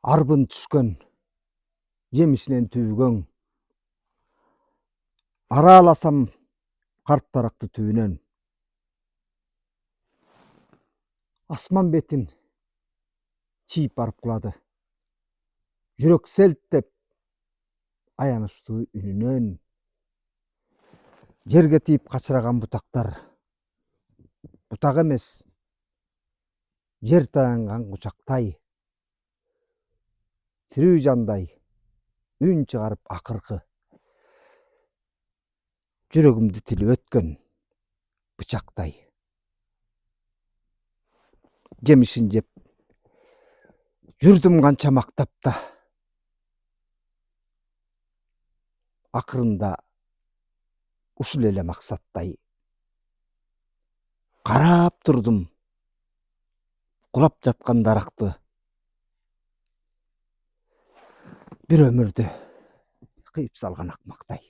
арбын түшкөн, жемишинен түйгөн, араласам карт таракты түбүнөн. Асман бетин чийип барып кулады. Жүрөк селттеп аянычтуу үнүнөн. Жерге тиип качыраган бутактар бутак эмес, жер таянган кучактай, тирүү жандай үн чыгарып акыркы, жүрөгүмдү тилип өткөн бычактай. Жемишин жеп жүрдүм канча мактап да, акырында ушул эле максаттай карап турдум кулап жаткан даракты. Бир өмүрдү кыйып салган акмактай.